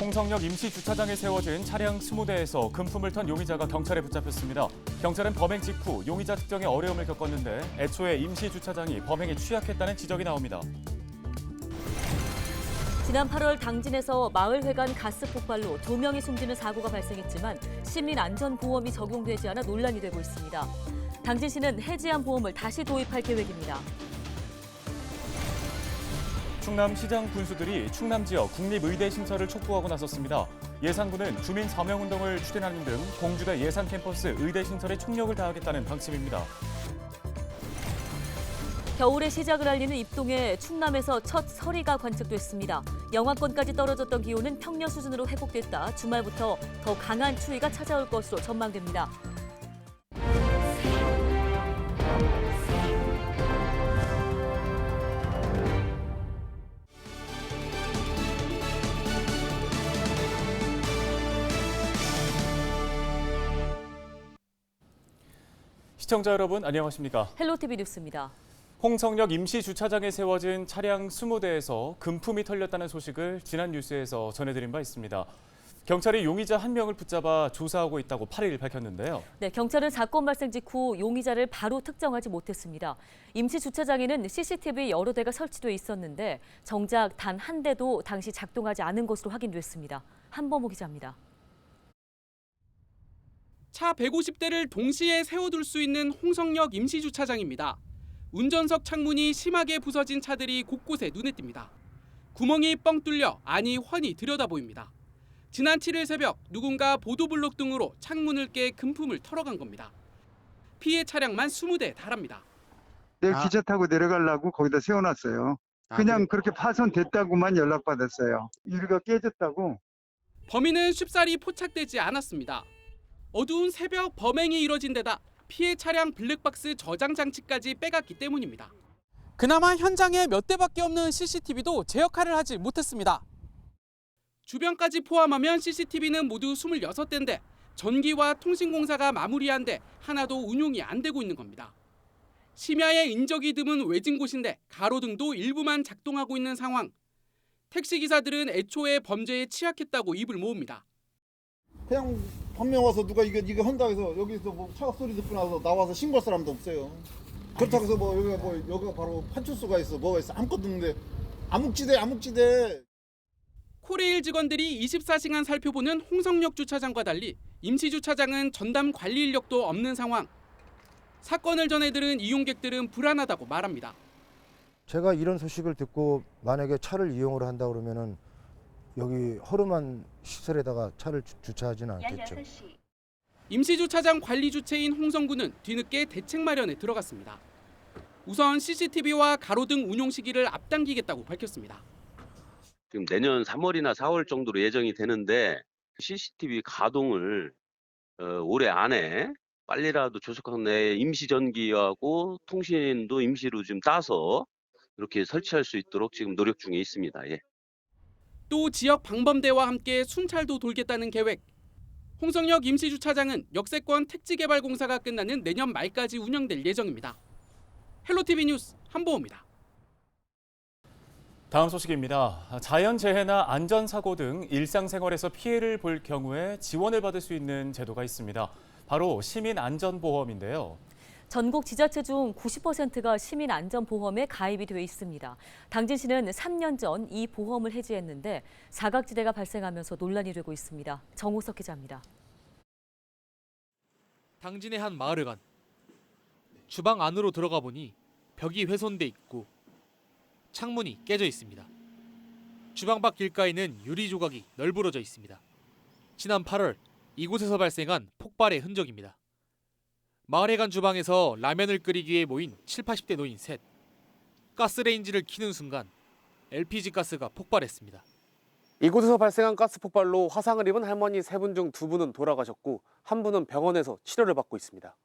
홍성역 임시주차장에 세워진 차량 20대에서 금품을 턴 용의자가 경찰에 붙잡혔습니다. 경찰은 범행 직후 용의자 특정에 어려움을 겪었는데 애초에 임시주차장이 범행에 취약했다는 지적이 나옵니다. 지난 8월 당진에서 마을회관 가스 폭발로 2명이 숨지는 사고가 발생했지만 시민안전보험이 적용되지 않아 논란이 되고 있습니다. 당진시는 해지한 보험을 다시 도입할 계획입니다. 충남시장 군수들이 충남 지역 국립의대 신설을 촉구하고 나섰습니다. 예산군은 주민 서명운동을 추진하는 등 공주대 예산 캠퍼스 의대 신설에 총력을 다하겠다는 방침입니다. 겨울의 시작을 알리는 입동에 충남에서 첫 서리가 관측됐습니다. 영하권까지 떨어졌던 기온은 평년 수준으로 회복됐다. 주말부터 더 강한 추위가 찾아올 것으로 전망됩니다. 시청자 여러분 안녕하십니까? 헬로티비 뉴스입니다. 홍성역 임시주차장에 세워진 차량 20대에서 금품이 털렸다는 소식을 지난 뉴스에서 전해드린 바 있습니다. 경찰이 용의자 1명을 붙잡아 조사하고 있다고 8일 밝혔는데요. 네, 경찰은 사건 발생 직후 용의자를 바로 특정하지 못했습니다. 임시주차장에는 CCTV 여러 대가 설치돼 있었는데 정작 단 한 대도 당시 작동하지 않은 것으로 확인됐습니다. 한범호 기자입니다. 차 150대를 동시에 세워둘 수 있는 홍성역 임시주차장입니다. 운전석 창문이 심하게 부서진 차들이 곳곳에 눈에 띕니다. 구멍이 뻥 뚫려 안이 훤히 들여다보입니다. 지난 7일 새벽 누군가 보도블록 등으로 창문을 깨 금품을 털어간 겁니다. 피해 차량만 20대에 달합니다. 내일 기차 타고 내려가려고 거기다 세워놨어요. 그냥 그렇게 파손됐다고만 연락받았어요. 유리가 깨졌다고. 범인은 쉽사리 포착되지 않았습니다. 어두운 새벽 범행이 이뤄진 데다 피해 차량 블랙박스 저장 장치까지 빼갔기 때문입니다. 그나마 현장에 몇 대밖에 없는 CCTV도 제 역할을 하지 못했습니다. 주변까지 포함하면 CCTV는 모두 26대인데 전기와 통신공사가 마무리한 데 하나도 운용이 안 되고 있는 겁니다. 심야에 인적이 드문 외진 곳인데 가로등도 일부만 작동하고 있는 상황. 택시기사들은 애초에 범죄에 취약했다고 입을 모읍니다. 그냥 반면 와서 누가 이거 한다 해서 여기서 뭐 차가 소리 듣고 나서 나와서 신고할 사람도 없어요. 그렇다고 해서 여기가 바로 판출소가 있어 뭐가 있어 아무것도 없는데 암묵지대. 코레일 직원들이 24시간 살펴보는 홍성역 주차장과 달리 임시주차장은 전담 관리 인력도 없는 상황. 사건을 전해 들은 이용객들은 불안하다고 말합니다. 제가 이런 소식을 듣고 만약에 차를 이용을 한다 그러면은 여기 허름한 시설에다가 차를 주차하지는 않겠죠. 임시주차장 관리 주체인 홍성구는 뒤늦게 대책 마련에 들어갔습니다. 우선 CCTV와 가로등 운용 시기를 앞당기겠다고 밝혔습니다. 지금 내년 3월이나 4월 정도로 예정이 되는데 CCTV 가동을 올해 안에 빨리라도 조속한 내에 임시 전기하고 통신도 임시로 좀 따서 이렇게 설치할 수 있도록 지금 노력 중에 있습니다. 예. 또 지역 방범대와 함께 순찰도 돌겠다는 계획. 홍성역 임시주차장은 역세권 택지개발공사가 끝나는 내년 말까지 운영될 예정입니다. 헬로티비 뉴스 한보호입니다. 다음 소식입니다. 자연재해나 안전사고 등 일상생활에서 피해를 볼 경우에 지원을 받을 수 있는 제도가 있습니다. 바로 시민안전보험인데요. 전국 지자체 중 90%가 시민안전보험에 가입이 되어 있습니다. 당진시는 3년 전 이 보험을 해지했는데 사각지대가 발생하면서 논란이 되고 있습니다. 정호석 기자입니다. 당진의 한 마을회관. 주방 안으로 들어가 보니 벽이 훼손돼 있고 창문이 깨져 있습니다. 주방 밖 길가에는 유리 조각이 널브러져 있습니다. 지난 8월 이곳에서 발생한 폭발의 흔적입니다. 마을회관 주방에서 라면을 끓이기 위해 모인 7, 80대 노인 셋. 가스레인지를 켜는 순간 LPG 가스가 폭발했습니다. 이곳에서 발생한 가스 폭발로 화상을 입은 할머니 3분 중 2분은 돌아가셨고 한 분은 병원에서 치료를 받고 있습니다.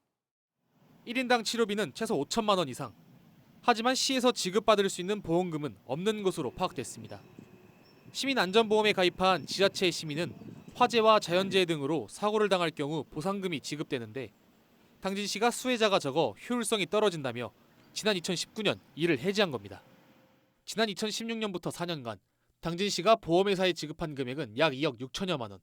1인당 치료비는 최소 5천만 원 이상. 하지만 시에서 지급받을 수 있는 보험금은 없는 것으로 파악됐습니다. 시민안전보험에 가입한 지자체의 시민은 화재와 자연재해 등으로 사고를 당할 경우 보상금이 지급되는데 당진시가 수혜자가 적어 효율성이 떨어진다며 지난 2019년 이를 해지한 겁니다. 지난 2016년부터 4년간 당진시가 보험회사에 지급한 금액은 약 2억 6천여만 원.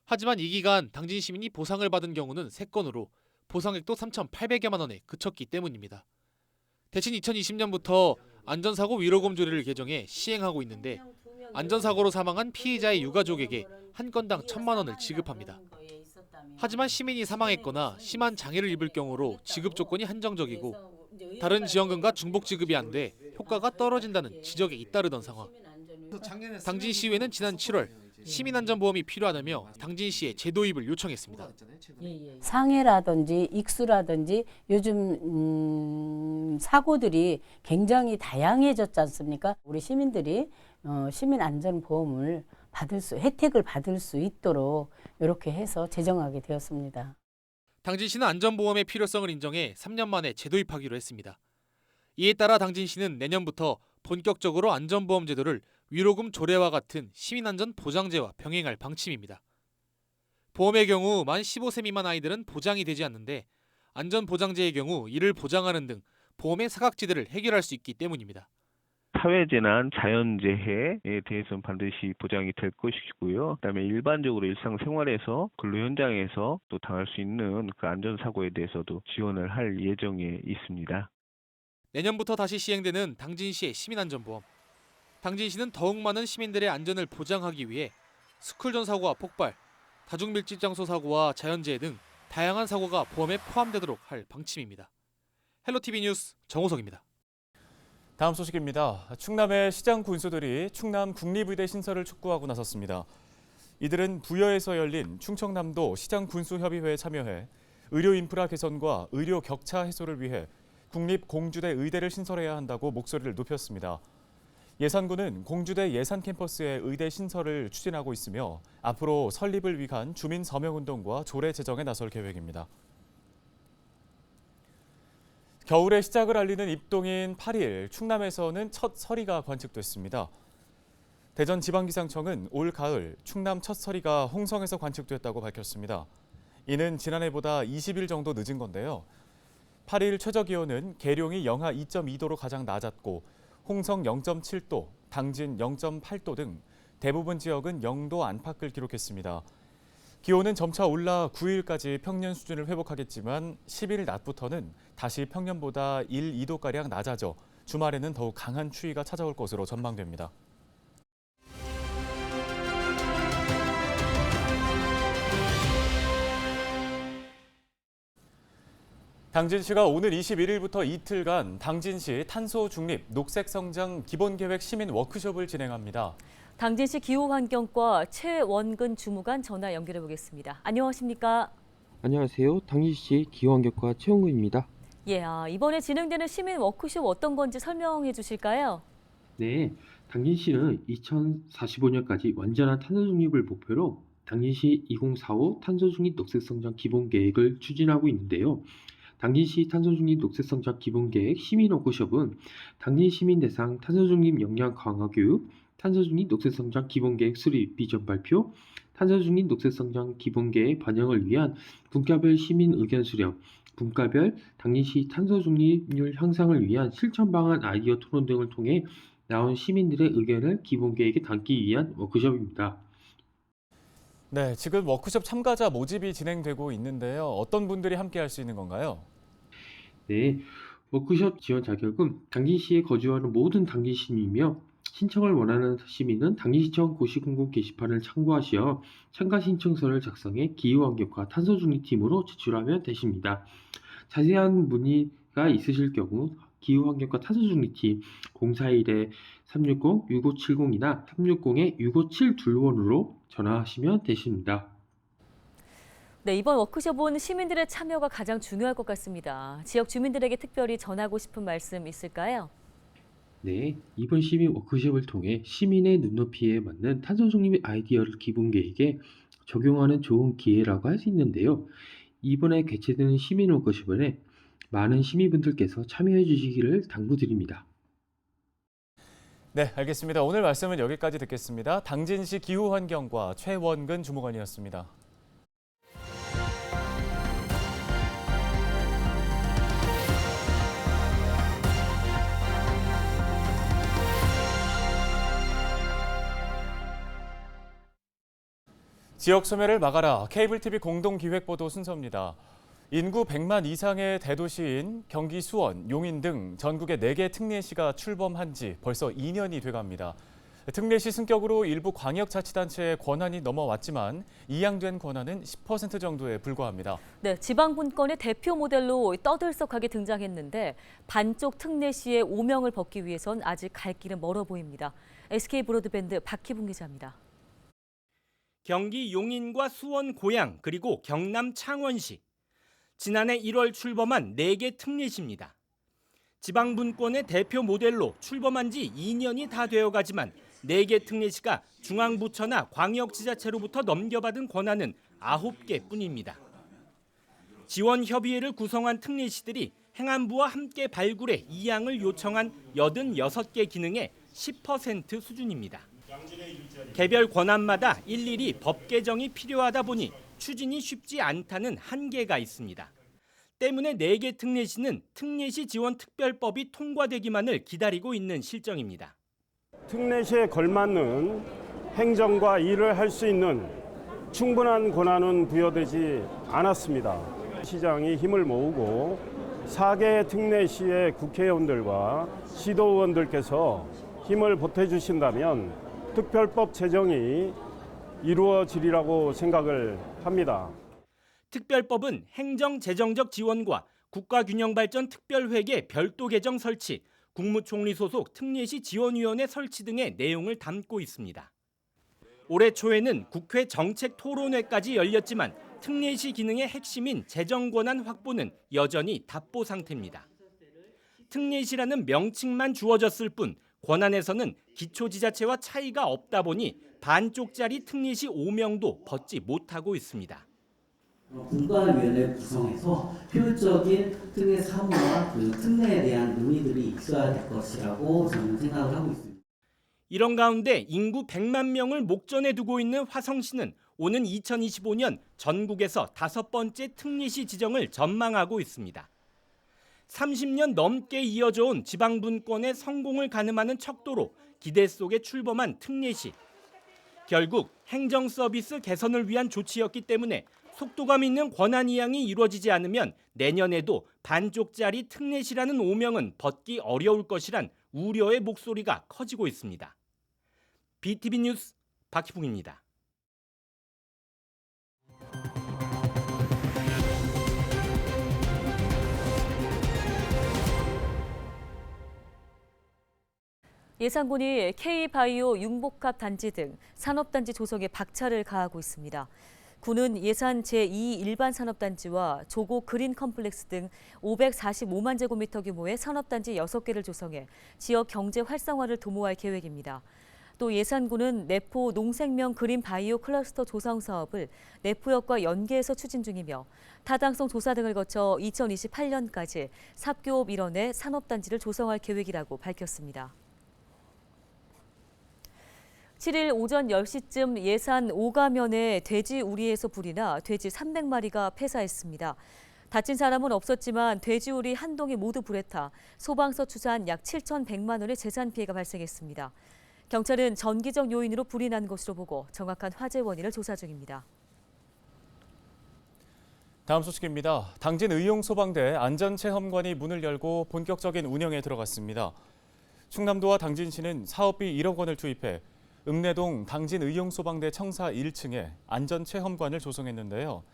하지만 이 기간 당진 시민이 보상을 받은 경우는 3건으로 보상액도 3,800여만 원에 그쳤기 때문입니다. 대신 2020년부터 안전사고 위로금 조례를 개정해 시행하고 있는데 안전사고로 사망한 피해자의 유가족에게 한 건당 1,000만 원을 지급합니다. 하지만 시민이 사망했거나 심한 장애를 입을 경우로 지급 조건이 한정적이고 다른 지원금과 중복 지급이 안 돼 효과가 떨어진다는 지적에 잇따르던 상황. 당진시의회는 지난 7월 시민안전보험이 필요하다며 당진시에 제도입을 요청했습니다. 상해라든지 익수라든지 요즘 사고들이 굉장히 다양해졌지 않습니까? 우리 시민들이 시민안전보험을 혜택을 받을 수 있도록 이렇게 해서 제정하게 되었습니다. 당진시는 안전보험의 필요성을 인정해 3년 만에 재도입하기로 했습니다. 이에 따라 당진시는 내년부터 본격적으로 안전보험 제도를 위로금 조례와 같은 시민안전 보장제와 병행할 방침입니다. 보험의 경우 만 15세 미만 아이들은 보장이 되지 않는데 안전보장제의 경우 이를 보장하는 등 보험의 사각지대를 해결할 수 있기 때문입니다. 사회재난, 자연재해에 대해서는 반드시 보장이 될 것이고요. 그다음에 일반적으로 일상생활에서 근로 현장에서 또 당할 수 있는 그 안전사고에 대해서도 지원을 할 예정에 있습니다. 내년부터 다시 시행되는 당진시의 시민안전보험. 당진시는 더욱 많은 시민들의 안전을 보장하기 위해 스쿨존 사고와 폭발, 다중밀집장소 사고와 자연재해 등 다양한 사고가 보험에 포함되도록 할 방침입니다. 헬로티비 뉴스 정호석입니다. 다음 소식입니다. 충남의 시장 군수들이 충남 국립의대 신설을 촉구하고 나섰습니다. 이들은 부여에서 열린 충청남도 시장 군수협의회에 참여해 의료 인프라 개선과 의료 격차 해소를 위해 국립공주대 의대를 신설해야 한다고 목소리를 높였습니다. 예산군은 공주대 예산 캠퍼스의 의대 신설을 추진하고 있으며 앞으로 설립을 위한 주민 서명운동과 조례 제정에 나설 계획입니다. 겨울의 시작을 알리는 입동인 8일, 충남에서는 첫 서리가 관측됐습니다. 대전지방기상청은 올 가을 충남 첫 서리가 홍성에서 관측됐다고 밝혔습니다. 이는 지난해보다 20일 정도 늦은 건데요. 8일 최저기온은 계룡이 영하 2.2도로 가장 낮았고 홍성 0.7도, 당진 0.8도 등 대부분 지역은 0도 안팎을 기록했습니다. 기온은 점차 올라 9일까지 평년 수준을 회복하겠지만 10일 낮부터는 다시 평년보다 1, 2도가량 낮아져 주말에는 더욱 강한 추위가 찾아올 것으로 전망됩니다. 당진시가 오늘 21일부터 이틀간 당진시 탄소 중립 녹색 성장 기본계획 시민 워크숍을 진행합니다. 당진시 기후환경과 최원근 주무관 전화 연결해 보겠습니다. 안녕하십니까? 안녕하세요. 당진시 기후환경과 최원근입니다. 예, 이번에 진행되는 시민 워크숍 어떤 건지 설명해 주실까요? 네, 당진시는 2045년까지 완전한 탄소 중립을 목표로 당진시 2045 탄소 중립 녹색 성장 기본계획을 추진하고 있는데요. 당진시 탄소중립 녹색성장 기본계획 시민 워크숍은 당진 시민 대상 탄소중립 역량 강화 교육, 탄소중립 녹색성장 기본계획 수립 비전 발표, 탄소중립 녹색성장 기본계획 반영을 위한 분과별 시민 의견 수렴, 분과별 당진시 탄소중립률 향상을 위한 실천 방안 아이디어 토론 등을 통해 나온 시민들의 의견을 기본계획에 담기 위한 워크숍입니다. 네, 지금 워크숍 참가자 모집이 진행되고 있는데요. 어떤 분들이 함께 할 수 있는 건가요? 네, 워크숍 지원 자격은 당진시에 거주하는 모든 당진 시민이며 신청을 원하는 시민은 당진시청 고시공고 게시판을 참고하시어 참가 신청서를 작성해 기후환경과 탄소중립팀으로 제출하면 되십니다. 자세한 문의가 있으실 경우 기후환경과 탄소중립팀 041-360-6570이나 360-6572번으로 전화하시면 되십니다. 네, 이번 워크숍은 시민들의 참여가 가장 중요할 것 같습니다. 지역 주민들에게 특별히 전하고 싶은 말씀 있을까요? 네, 이번 시민 워크숍을 통해 시민의 눈높이에 맞는 탄소중립 아이디어를 기본계획에 적용하는 좋은 기회라고 할 수 있는데요. 이번에 개최되는 시민 워크숍에 많은 시민분들께서 참여해 주시기를 당부드립니다. 네, 알겠습니다. 오늘 말씀은 여기까지 듣겠습니다. 당진시 기후환경과 최원근 주무관이었습니다. 지역 소멸을 막아라. 케이블 TV 공동기획보도 순서입니다. 인구 100만 이상의 대도시인 경기 수원, 용인 등 전국의 4개 특례시가 출범한 지 벌써 2년이 돼갑니다. 특례시 승격으로 일부 광역자치단체의 권한이 넘어왔지만 이양된 권한은 10% 정도에 불과합니다. 네, 지방분권의 대표 모델로 떠들썩하게 등장했는데 반쪽 특례시의 오명을 벗기 위해선 아직 갈 길은 멀어 보입니다. SK브로드밴드 박희붕 기자입니다. 경기 용인과 수원 고양 그리고 경남 창원시. 지난해 1월 출범한 4개 특례시입니다. 지방분권의 대표 모델로 출범한 지 2년이 다 되어가지만 4개 특례시가 중앙부처나 광역지자체로부터 넘겨받은 권한은 9개 뿐입니다. 지원협의회를 구성한 특례시들이 행안부와 함께 발굴해 이양을 요청한 86개 기능의 10% 수준입니다. 개별 권한마다 일일이 법 개정이 필요하다 보니 추진이 쉽지 않다는 한계가 있습니다. 때문에 4개 특례시는 특례시 지원 특별법이 통과되기만을 기다리고 있는 실정입니다. 특례시에 걸맞는 행정과 일을 할 수 있는 충분한 권한은 부여되지 않았습니다. 시장이 힘을 모으고 4개 특례시의 국회의원들과 시도의원들께서 힘을 보태주신다면 특별법 제정이 이루어지리라고 생각을 합니다. 특별법은 행정재정적 지원과 국가균형발전 특별회계 별도 개정 설치, 국무총리 소속 특례시 지원위원회 설치 등의 내용을 담고 있습니다. 올해 초에는 국회 정책토론회까지 열렸지만 특례시 기능의 핵심인 재정권한 확보는 여전히 답보 상태입니다. 특례시라는 명칭만 주어졌을 뿐 권한에서는 기초지자체와 차이가 없다 보니 반쪽짜리 특례시 오명도 벗지 못하고 있습니다. 분과위원회 구성해서 효율적인 특례 사무와 그 특례에 대한 논의들이 있어야 될 것이라고 저는 생각을 하고 있습니다. 이런 가운데 인구 100만 명을 목전에 두고 있는 화성시는 오는 2025년 전국에서 5번째 특례시 지정을 전망하고 있습니다. 30년 넘게 이어져온 지방분권의 성공을 가늠하는 척도로 기대 속에 출범한 특례시. 결국 행정서비스 개선을 위한 조치였기 때문에 속도감 있는 권한 이양이 이루어지지 않으면 내년에도 반쪽짜리 특례시라는 오명은 벗기 어려울 것이란 우려의 목소리가 커지고 있습니다. BTV 뉴스 박희붕입니다. 예산군이 K바이오 융복합 단지 등 산업단지 조성에 박차를 가하고 있습니다. 군은 예산 제2 일반 산업단지와 조고 그린 컴플렉스 등 545만 제곱미터 규모의 산업단지 6개를 조성해 지역 경제 활성화를 도모할 계획입니다. 또 예산군은 내포 농생명 그린 바이오 클러스터 조성 사업을 내포역과 연계해서 추진 중이며 타당성 조사 등을 거쳐 2028년까지 삽교업 일원의 산업단지를 조성할 계획이라고 밝혔습니다. 7일 오전 10시쯤 예산 오가면에 돼지 우리에서 불이 나 돼지 300마리가 폐사했습니다. 다친 사람은 없었지만 돼지 우리 한 동이 모두 불에 타 소방서 추산 약 7,100만 원의 재산 피해가 발생했습니다. 경찰은 전기적 요인으로 불이 난 것으로 보고 정확한 화재 원인을 조사 중입니다. 다음 소식입니다. 당진 의용소방대 안전체험관이 문을 열고 본격적인 운영에 들어갔습니다. 충남도와 당진시는 사업비 1억 원을 투입해 읍내동 당진의용소방대 청사 1층에 안전체험관을 조성했는데요.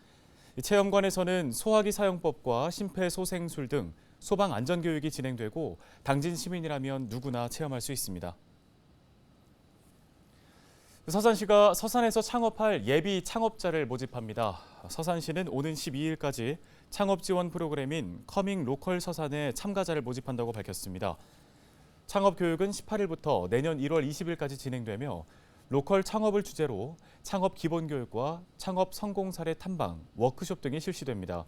체험관에서는 소화기 사용법과 심폐소생술 등 소방 안전교육이 진행되고 당진 시민이라면 누구나 체험할 수 있습니다. 서산시가 서산에서 창업할 예비 창업자를 모집합니다. 서산시는 오는 12일까지 창업 지원 프로그램인 커밍 로컬 서산에 참가자를 모집한다고 밝혔습니다. 창업 교육은 18일부터 내년 1월 20일까지 진행되며 로컬 창업을 주제로 창업 기본 교육과 창업 성공 사례 탐방, 워크숍 등이 실시됩니다.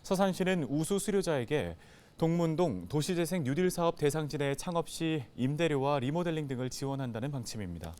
서산시는 우수 수료자에게 동문동 도시재생 뉴딜 사업 대상지내 창업 시 임대료와 리모델링 등을 지원한다는 방침입니다.